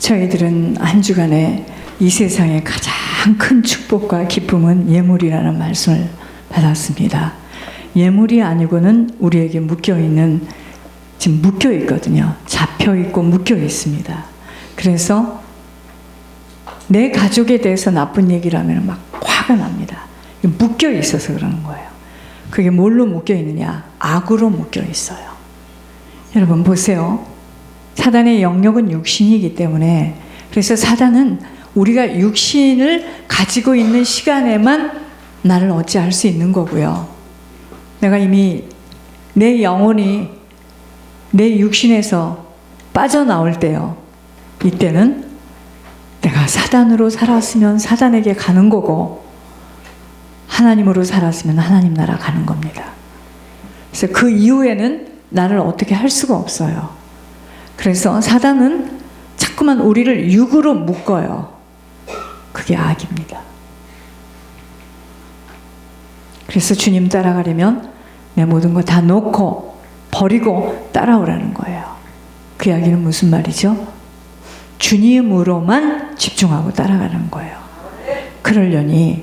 저희들은 한 주간에 이 세상의 가장 큰 축복과 기쁨은 예물이라는 말씀을 받았습니다. 예물이 아니고는 우리에게 묶여있는, 지금 묶여있거든요. 잡혀있고 묶여있습니다. 그래서 내 가족에 대해서 나쁜 얘기를 하면 막 화가 납니다. 묶여있어서 그러는 거예요. 그게 뭘로 묶여있느냐? 악으로 묶여있어요. 여러분 보세요. 사단의 영역은 육신이기 때문에, 그래서 사단은 우리가 육신을 가지고 있는 시간에만 나를 어찌할 수 있는 거고요. 내가 이미 내 영혼이 내 육신에서 빠져나올 때요, 이때는 내가 사단으로 살았으면 사단에게 가는 거고, 하나님으로 살았으면 하나님 나라 가는 겁니다. 그래서 그 이후에는 나를 어떻게 할 수가 없어요. 그래서 사단은 자꾸만 우리를 육으로 묶어요. 그게 악입니다. 그래서 주님 따라가려면 내 모든 거 다 놓고 버리고 따라오라는 거예요. 그 이야기는 무슨 말이죠? 주님으로만 집중하고 따라가는 거예요. 그러려니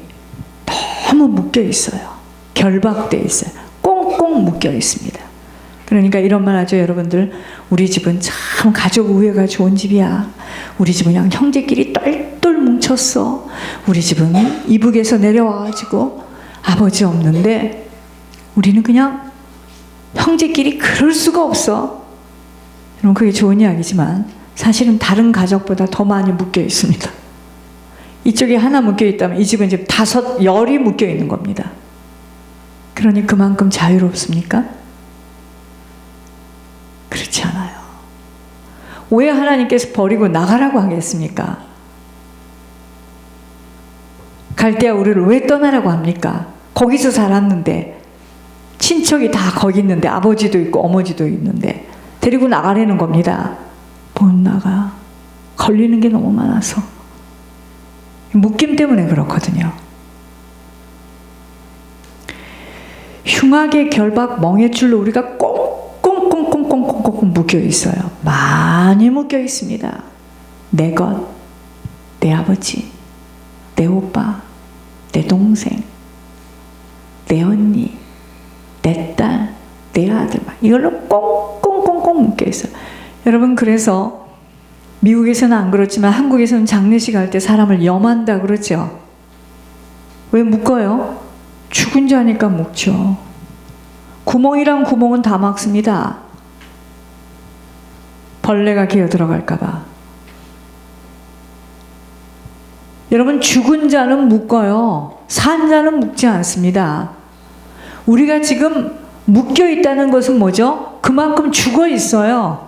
너무 묶여 있어요. 결박돼 있어요. 꽁꽁 묶여 있습니다. 그러니까 이런 말 하죠, 여러분들. 우리 집은 참 가족 우애가 좋은 집이야. 우리 집은 그냥 형제끼리 똘똘 뭉쳤어. 우리 집은 이북에서 내려와가지고 아버지 없는데 우리는 그냥 형제끼리 그럴 수가 없어. 여러분, 그게 좋은 이야기지만 사실은 다른 가족보다 더 많이 묶여 있습니다. 이쪽에 하나 묶여 있다면 이 집은 이제 5, 10이 묶여 있는 겁니다. 그러니 그만큼 자유롭습니까? 그렇지 않아요. 왜 하나님께서 버리고 나가라고 하겠습니까? 갈대아 우리를 왜 떠나라고 합니까? 거기서 살았는데, 친척이 다 거기 있는데, 아버지도 있고 어머니도 있는데 데리고 나가라는 겁니다. 못 나가. 걸리는 게 너무 많아서. 묶임 때문에 그렇거든요. 흉악의 결박 멍에줄로 우리가 꽁꽁꽁꽁꽁꽁꽁 묶여 있어요. 많이 묶여 있습니다. 내 것, 내 아버지, 내 오빠, 내 동생, 내 언니, 내 딸, 내 아들, 이걸로 꽁꽁꽁꽁 묶여 있어요. 여러분, 그래서 미국에서는 안 그렇지만 한국에서는 장례식 할 때 사람을 염한다 그러죠. 왜 묶어요? 죽은 자니까 묶죠. 구멍이랑 구멍은 다 막습니다. 벌레가 기어 들어갈까 봐. 여러분, 죽은 자는 묶어요. 산 자는 묶지 않습니다. 우리가 지금 묶여 있다는 것은 뭐죠? 그만큼 죽어 있어요.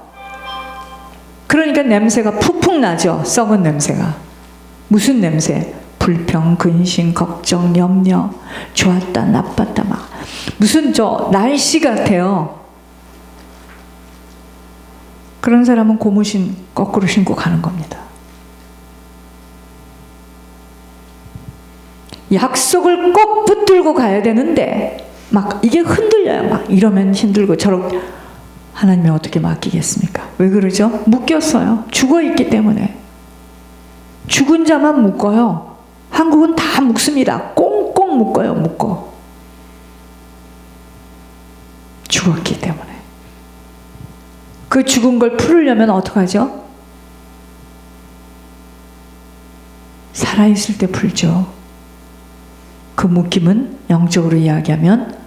그러니까 냄새가 푹푹 나죠. 썩은 냄새가. 무슨 냄새? 불평, 근심, 걱정, 염려, 좋았다, 나빴다, 막 무슨 날씨 같아요. 그런 사람은 고무신 거꾸로 신고 가는 겁니다. 약속을 꼭 붙들고 가야 되는데 막 이게 흔들려요. 막 이러면 힘들고 저렇게. 하나님이 어떻게 맡기겠습니까? 왜 그러죠? 묶였어요. 죽어 있기 때문에. 죽은 자만 묶어요. 한국은 다 묶습니다. 꽁꽁 묶어요. 묶어. 죽었기 때문에. 그 죽은 걸 풀으려면 어떡하죠? 살아있을 때 풀죠. 그 묶임은 영적으로 이야기하면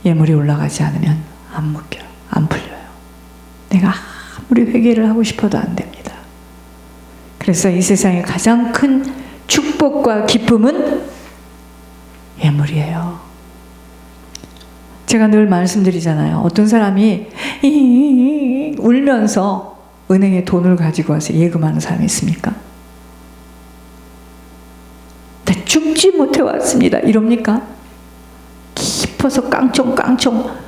예물이 올라가지 않으면 안 묶여요. 안 풀려요. 내가 아무리 회개를 하고 싶어도 안 됩니다. 그래서 이 세상의 가장 큰 축복과 기쁨은 예물이에요. 제가 늘 말씀드리잖아요. 어떤 사람이 울면서 은행에 돈을 가지고 와서 예금하는 사람이 있습니까? 나 죽지 못해 왔습니다. 이럽니까? 깊어서 깡총깡총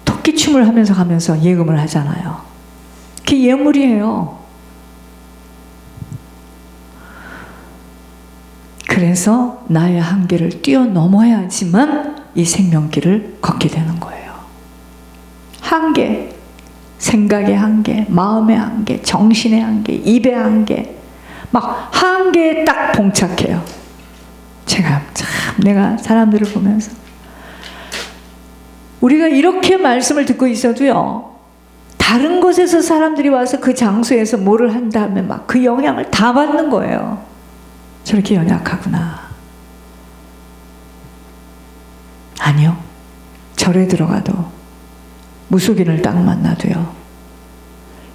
토끼춤을 하면서 가면서 예금을 하잖아요. 그게 예물이에요. 그래서 나의 한계를 뛰어넘어야지만 이 생명길을 걷게 되는 거예요. 한계, 생각의 한계, 마음의 한계, 정신의 한계, 입의 한계, 막 한계에 딱 봉착해요. 제가 참 내가 사람들을 보면서 우리가 이렇게 말씀을 듣고 있어도요, 다른 곳에서 사람들이 와서 그 장소에서 뭐를 한다 하면 막 그 영향을 다 받는 거예요. 저렇게 연약하구나. 아니요. 절에 들어가도 무속인을 딱 만나도요,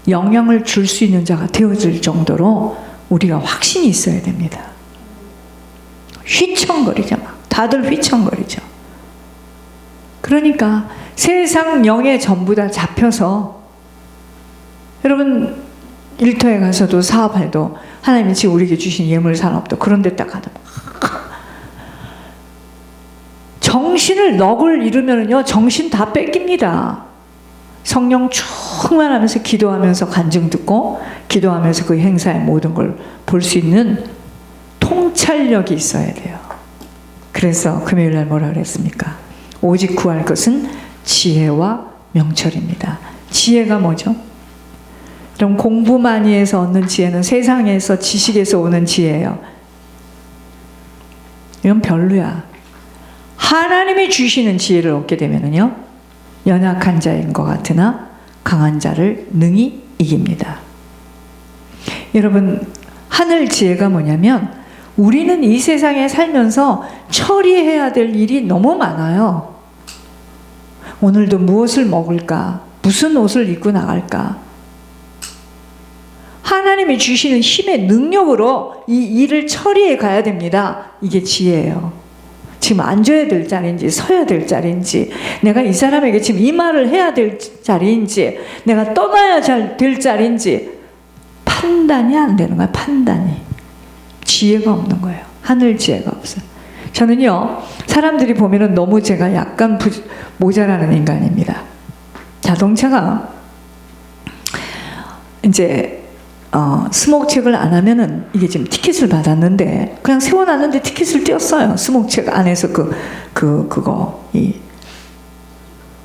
영향을 줄 수 있는 자가 되어질 정도로 우리가 확신이 있어야 됩니다. 휘청거리죠. 막 다들 휘청거리죠. 그러니까 세상 영에 전부 다 잡혀서, 여러분 일터에 가서도 사업해도 하나님이 지금 우리에게 주신 예물 산업도 그런 데 딱 가도 정신을 넋을 잃으면요 정신 다 뺏깁니다. 성령 충만하면서 기도하면서 간증 듣고 기도하면서 그 행사의 모든 걸 볼 수 있는 통찰력이 있어야 돼요. 그래서 금요일날 뭐라 그랬습니까? 오직 구할 것은 지혜와 명철입니다. 지혜가 뭐죠? 그럼 공부 많이 해서 얻는 지혜는 세상에서 지식에서 오는 지혜예요. 이건 별로야. 하나님이 주시는 지혜를 얻게 되면은요, 연약한 자인 것 같으나 강한 자를 능히 이깁니다. 여러분, 하늘 지혜가 뭐냐면, 우리는 이 세상에 살면서 처리해야 될 일이 너무 많아요. 오늘도 무엇을 먹을까? 무슨 옷을 입고 나갈까? 하나님이 주시는 힘의 능력으로 이 일을 처리해 가야 됩니다. 이게 지혜예요. 지금 앉아야 될 자리인지 서야 될 자리인지, 내가 이 사람에게 지금 이 말을 해야 될 자리인지, 내가 떠나야 될 자리인지 판단이 안 되는 거예요. 판단이. 지혜가 없는 거예요. 하늘 지혜가 없어요. 저는요, 사람들이 보면은 너무 제가 약간 모자라는 인간입니다. 자동차가 이제 스모크체크를 안 하면은, 이게 지금 티켓을 받았는데 그냥 세워놨는데 티켓을 띄었어요. 스모크체크 안에서 그거 이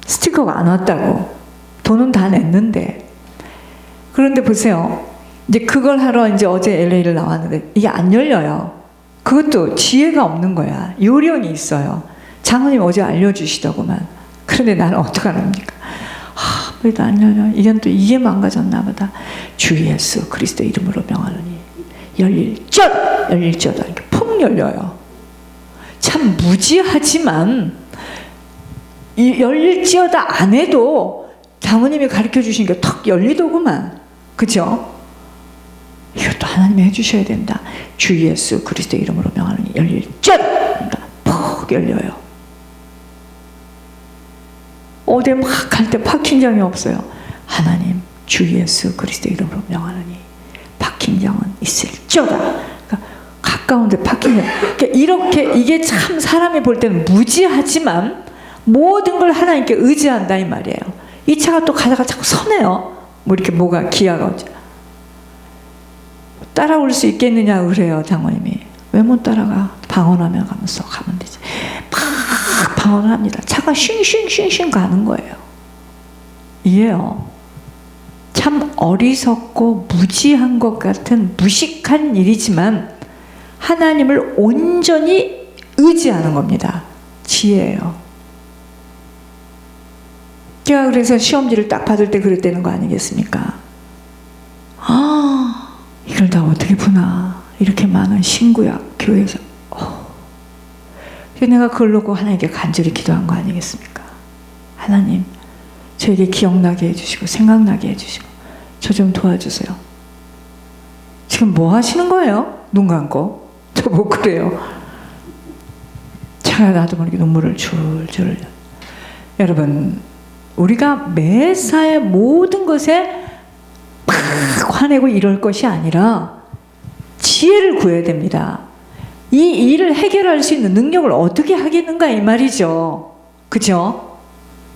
스티커가 안 왔다고. 돈은 다 냈는데. 그런데 보세요. 이제 그걸 하러 이제 어제 LA를 나왔는데 이게 안 열려요. 그것도 지혜가 없는 거야. 요령이 있어요. 장로님 어제 알려주시더구만. 그런데 나는 어떡하랍니까? 왜도 안 열려? 이건 또 이게 망가졌나 보다. 주 예수 그리스도 이름으로 명하노니 열릴지어다 이렇게 푹 열려요. 참 무지하지만 이 열릴지어다 안 해도 장모님이 가르쳐 주신 게 턱 열리더구만. 그죠? 이것도 하나님이 해주셔야 된다. 주 예수 그리스도 이름으로 명하노니 열릴지어다 푹 열려요. 어디 막 갈 때 파킹장이 없어요. 하나님 주 예수 그리스도 이름으로 명하노니 파킹장은 있을지어다. 그러니까 가까운데 파킹장. 그러니까 이렇게 이게 참 사람이 볼 때는 무지하지만 모든 걸 하나님께 의지한다 이 말이에요. 이 차가 또 가다가 자꾸 서네요. 뭐 이렇게 뭐가 기아가 오지. 따라올 수 있겠느냐 그래요. 장모님이. 왜 못 따라가? 방언하며 가면서 가면 되지. 막 방언을 합니다. 차가 쉥쉥쉥쉥 가는 거예요. 이게요, 참 어리석고 무지한 것 같은 무식한 일이지만 하나님을 온전히 의지하는 겁니다. 지혜예요. 제가 그래서 시험지를 딱 받을 때 그랬다는 거 아니겠습니까? 이걸 다 어떻게 보나. 이렇게 많은 신구약 교회에서. 내가 그걸 놓고 하나님께 간절히 기도한 거 아니겠습니까? 하나님, 저에게 기억나게 해주시고 생각나게 해주시고 저 좀 도와주세요. 지금 뭐 하시는 거예요? 눈 감고. 저 뭐 그래요. 제가 나도 모르게 눈물을 줄줄 흘려. 여러분, 우리가 매사의 모든 것에 막 화내고 이럴 것이 아니라 지혜를 구해야 됩니다. 이 일을 해결할 수 있는 능력을 어떻게 하겠는가 이 말이죠. 그죠?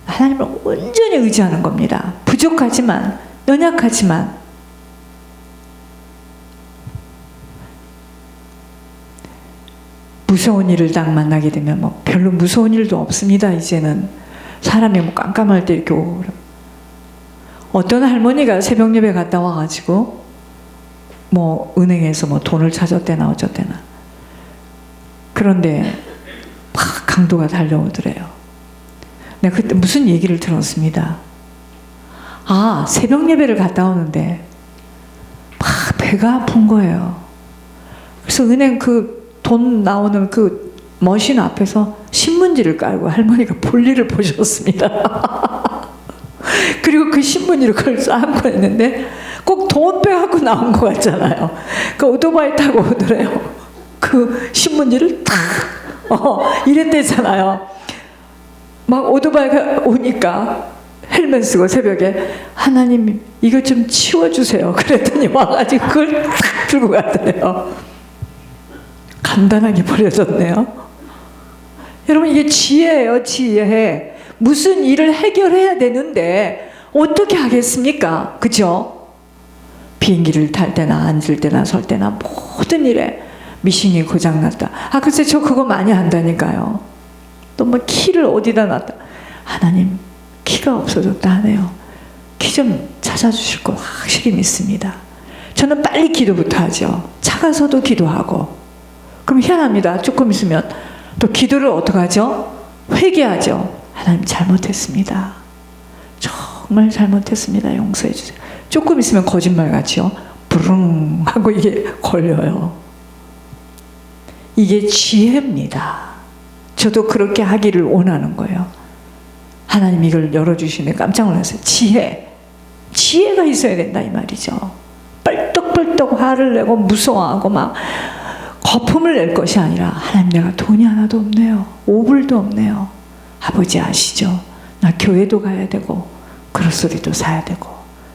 하나님을 온전히 의지하는 겁니다. 부족하지만, 연약하지만. 무서운 일을 딱 만나게 되면 뭐 별로 무서운 일도 없습니다. 이제는 사람이 뭐 깜깜할 때 이렇게 오고 어떤 할머니가 새벽 예배 갔다 와가지고 뭐 은행에서 뭐 돈을 찾았대나 어쩌대나. 그런데 막 강도가 달려오더래요. 내가 그때 무슨 얘기를 들었습니다. 아, 새벽 예배를 갔다 오는데 막 배가 아픈 거예요. 그래서 은행 그 돈 나오는 그 머신 앞에서 신문지를 깔고 할머니가 볼일을 보셨습니다. 그리고 그 신문지를 그걸 쌓고 했는데 꼭 돈 빼갖고 나온 것 같잖아요. 그 오토바이 타고 오더래요. 그 신문지를 탁 이랬대잖아요. 막 오토바이가 오니까 헬멧 쓰고 새벽에 하나님 이거 좀 치워주세요. 그랬더니 와가지고 그걸 탁 들고 가더래요. 간단하게 버려졌네요. 여러분 이게 지혜예요. 지혜. 무슨 일을 해결해야 되는데 어떻게 하겠습니까? 그죠? 비행기를 탈 때나 앉을 때나 설 때나 모든 일에 미싱이 고장났다. 아 글쎄 저 그거 많이 한다니까요. 또 뭐 키를 어디다 놨다. 하나님 키가 없어졌다 하네요. 키 좀 찾아주실 거 확실히 믿습니다. 저는 빨리 기도부터 하죠. 차가서도 기도하고. 그럼 희한합니다. 조금 있으면 또 기도를 어떻게 하죠? 회개하죠. 하나님 잘못했습니다. 정말 잘못했습니다. 용서해 주세요. 조금 있으면 거짓말 같이요. 부릉 하고 이게 걸려요. 이게 지혜입니다. 저도 그렇게 하기를 원하는 거예요. 하나님 이걸 열어주시네. 깜짝 놀랐어요. 지혜가 있어야 된다 이 말이죠. 뻘떡뻘떡 화를 내고 무서워하고 막 거품을 낼 것이 아니라 하나님 내가 돈이 하나도 없네요. 5불도 없네요. 아버지 아시죠? 나 교회도 가야 되고 그로소리도 사야 되고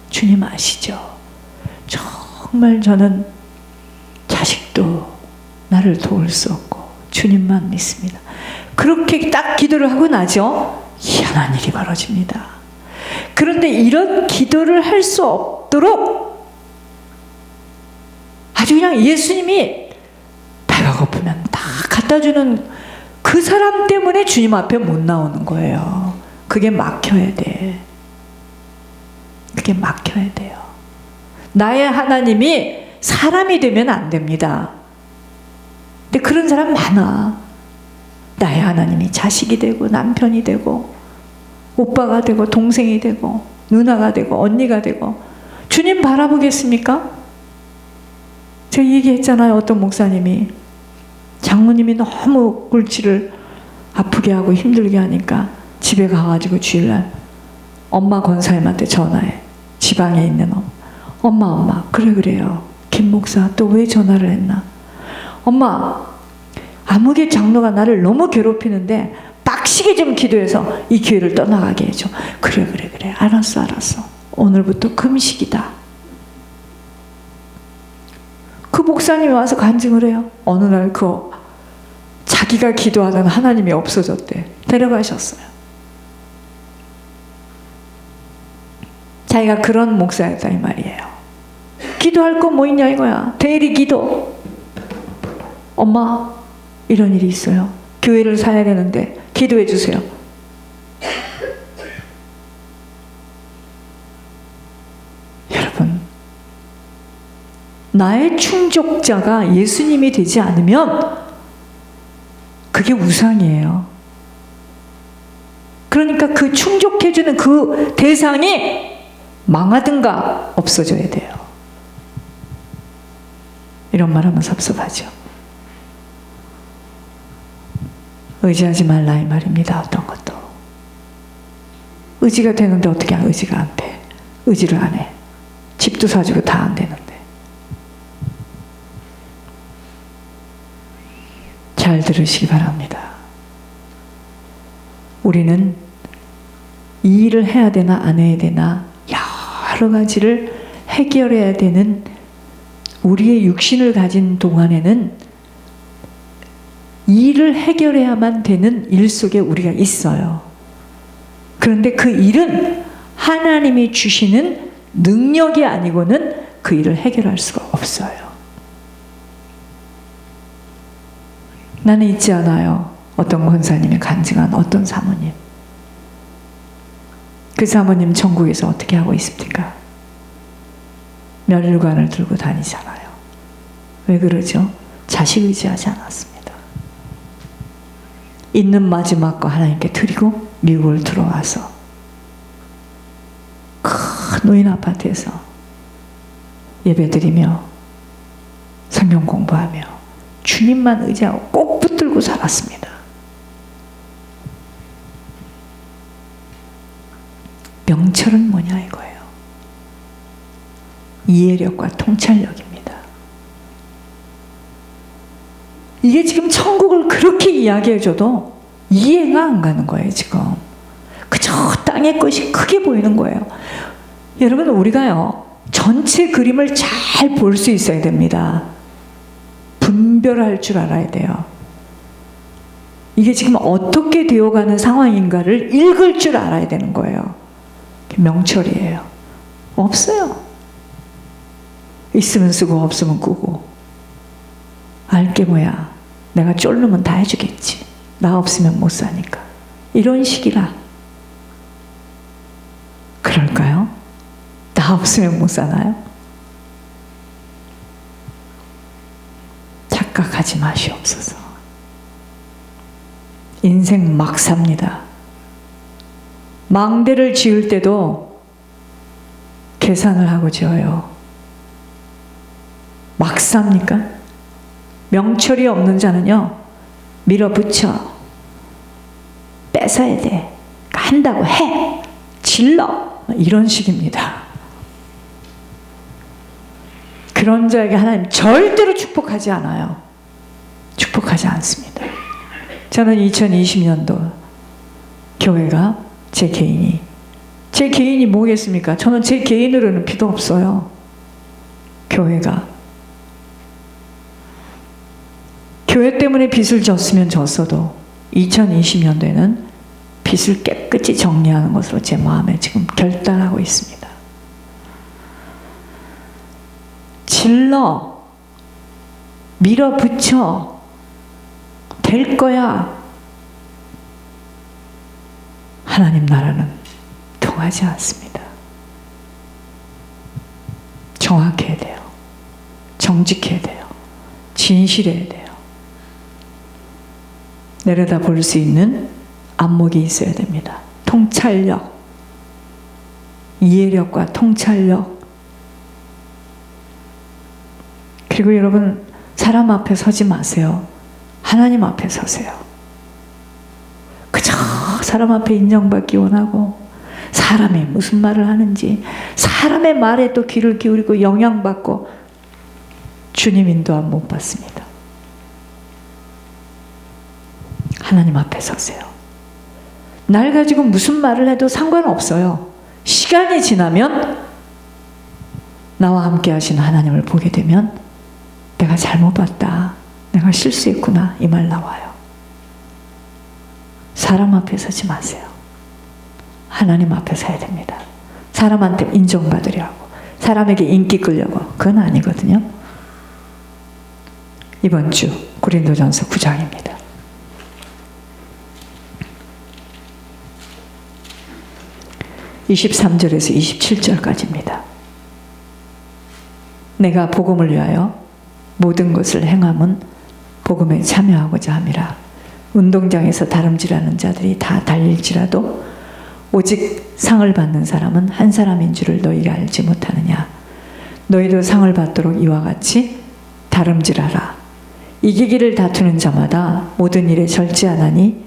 주님 아시죠? 정말 저는 자식도 나를 도울 수 없고 주님만 믿습니다. 그렇게 딱 기도를 하고 나죠? 희한한 일이 벌어집니다. 그런데 이런 기도를 할 수 없도록 아주 그냥 예수님이 배가 고프면 다 갖다 주는 그 사람 때문에 주님 앞에 못 나오는 거예요. 그게 막혀야 돼. 그게 막혀야 돼요. 나의 하나님이 사람이 되면 안 됩니다. 근데 그런 사람 많아. 나의 하나님이 자식이 되고 남편이 되고 오빠가 되고 동생이 되고 누나가 되고 언니가 되고 주님 바라보겠습니까? 제가 얘기했잖아요. 어떤 목사님이 장모님이 너무 골치를 아프게 하고 힘들게 하니까 집에 가가지고 주일날 엄마 권사님한테 전화해. 지방에 있는 엄마 그래요. 김 목사 또 왜 전화를 했나? 엄마 아무개 장로가 나를 너무 괴롭히는데 빡시게 좀 기도해서 이 교회를 떠나가게 해줘. 그래 알았어 오늘부터 금식이다. 그 목사님이 와서 간증을 해요. 어느 날 그 자기가 기도하던 하나님이 없어졌대. 데려가셨어요. 자기가 그런 목사였다 이 말이에요. 기도할 거 뭐 있냐 이거야. 대리 기도. 엄마 이런 일이 있어요. 교회를 사야 되는데 기도해 주세요. 여러분 나의 충족자가 예수님이 되지 않으면 그게 우상이에요. 그러니까 그 충족해주는 그 대상이 망하든가 없어져야 돼요. 이런 말하면 섭섭하죠. 의지하지 말라 이 말입니다. 어떤 것도 의지가 되는데 어떻게 의지가 안 돼. 의지를 안 해. 집도 사주고 다 안 되는데. 잘 들으시기 바랍니다. 우리는 이 일을 해야 되나 안 해야 되나 여러 가지를 해결해야 되는 우리의 육신을 가진 동안에는 이 일을 해결해야만 되는 일 속에 우리가 있어요. 그런데 그 일은 하나님이 주시는 능력이 아니고는 그 일을 해결할 수가 없어요. 나는 있지 않아요. 어떤 권사님이 간증한 어떤 사모님. 그 사모님 천국에서 어떻게 하고 있습니까? 멸관을 들고 다니잖아요. 왜 그러죠? 자식 의지하지 않았습니다. 있는 마지막 거 하나님께 드리고 미국을 들어와서 큰 노인 아파트에서 예배드리며 성경 공부하며 주님만 의지하고 꼭 붙들고 살았습니다. 명철은 뭐냐 이거예요. 이해력과 통찰력입니다. 이게 지금 천국을 그렇게 이야기해줘도 이해가 안 가는 거예요. 지금 그저 땅의 것이 크게 보이는 거예요. 여러분, 우리가요 전체 그림을 잘 볼 수 있어야 됩니다. 분별할 줄 알아야 돼요. 이게 지금 어떻게 되어가는 상황인가를 읽을 줄 알아야 되는 거예요. 명철이에요. 없어요. 있으면 쓰고 없으면 꾸고. 알게 뭐야, 내가 쫄르면 다 해주겠지, 나 없으면 못 사니까. 이런 식이라. 그럴까요? 나 없으면 못 사나요? 착각하지 마시옵소서. 인생 막 삽니다. 망대를 지을 때도 계산을 하고 지어요. 막 삽니까? 명철이 없는 자는요, 밀어붙여 뺏어야 돼, 한다고 해, 질러, 이런 식입니다. 그런 자에게 하나님 절대로 축복하지 않아요. 축복하지 않습니다. 저는 2020년도 교회가 제 개인이 뭐겠습니까? 저는 제 개인으로는 필요 없어요. 교회가 교회 때문에 빚을 졌으면 졌어도 2020년도에는 빚을 깨끗이 정리하는 것으로 제 마음에 지금 결단하고 있습니다. 질러, 밀어붙여, 될 거야. 하나님 나라는 통하지 않습니다. 정확해야 돼요. 정직해야 돼요. 진실해야 돼요. 내려다 볼 수 있는 안목이 있어야 됩니다. 통찰력, 이해력과 통찰력. 그리고 여러분, 사람 앞에 서지 마세요. 하나님 앞에 서세요. 그저 사람 앞에 인정받기 원하고, 사람이 무슨 말을 하는지, 사람의 말에 또 귀를 기울이고 영향받고, 주님 인도함 못 받습니다. 하나님 앞에 서세요. 날 가지고 무슨 말을 해도 상관없어요. 시간이 지나면 나와 함께 하신 하나님을 보게 되면 내가 잘못 봤다, 내가 실수했구나, 이 말 나와요. 사람 앞에 서지 마세요. 하나님 앞에 서야 됩니다. 사람한테 인정받으려고, 사람에게 인기 끌려고, 그건 아니거든요. 이번 주 고린도전서 9장입니다. 23절에서 27절까지입니다. 내가 복음을 위하여 모든 것을 행함은 복음에 참여하고자 함이라. 운동장에서 다름질하는 자들이 다 달릴지라도 오직 상을 받는 사람은 한 사람인 줄을 너희가 알지 못하느냐. 너희도 상을 받도록 이와 같이 다름질하라. 이기기를 다투는 자마다 모든 일에 절제하나니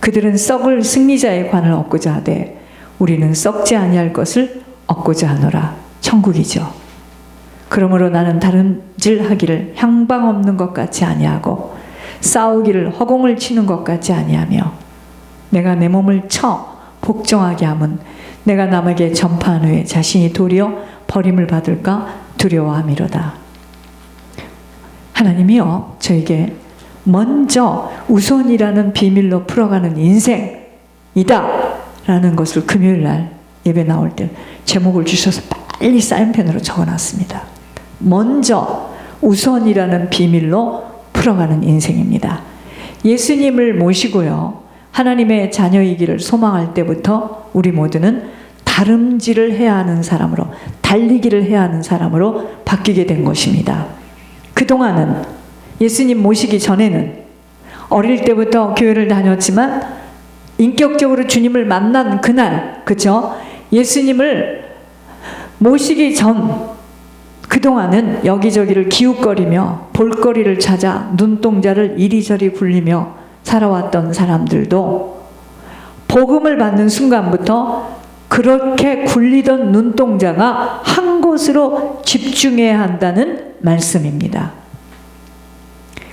그들은 썩을 승리자의 관을 얻고자 하되 우리는 썩지 아니할 것을 얻고자 하노라. 천국이죠. 그러므로 나는 다름질하기를 향방 없는 것 같이 아니하고 싸우기를 허공을 치는 것 같이 아니하며 내가 내 몸을 쳐 복종하게 함은 내가 남에게 전파한 후에 자신이 도리어 버림을 받을까 두려워함이로다. 하나님이요, 저에게 먼저 우선이라는 비밀로 풀어가는 인생이다 라는 것을 금요일날 예배 나올 때 제목을 주셔서 빨리 사인펜으로 적어놨습니다. 먼저 우선이라는 비밀로 풀어가는 인생입니다. 예수님을 모시고요, 하나님의 자녀이기를 소망할 때부터 우리 모두는 다름질을 해야 하는 사람으로, 달리기를 해야 하는 사람으로 바뀌게 된 것입니다. 그동안은 예수님 모시기 전에는 어릴 때부터 교회를 다녔지만 인격적으로 주님을 만난 그날, 그쵸? 예수님을 모시기 전 그동안은 여기저기를 기웃거리며 볼거리를 찾아 눈동자를 이리저리 굴리며 살아왔던 사람들도 복음을 받는 순간부터 그렇게 굴리던 눈동자가 한 곳으로 집중해야 한다는 말씀입니다.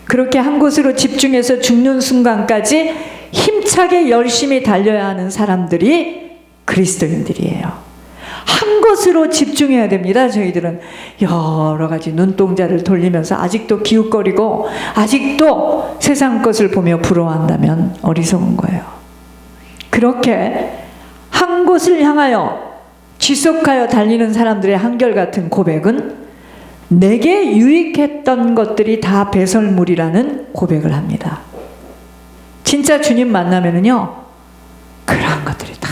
그렇게 한 곳으로 집중해서 죽는 순간까지 힘차게 열심히 달려야 하는 사람들이 그리스도인들이에요. 한 곳으로 집중해야 됩니다. 저희들은 여러 가지 눈동자를 돌리면서 아직도 기웃거리고 아직도 세상 것을 보며 부러워한다면 어리석은 거예요. 그렇게 한 곳을 향하여 지속하여 달리는 사람들의 한결같은 고백은 내게 유익했던 것들이 다 배설물이라는 고백을 합니다. 진짜 주님 만나면은요, 그런 것들이 다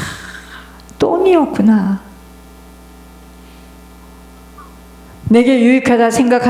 똥이었구나. 내게 유익하다 생각하는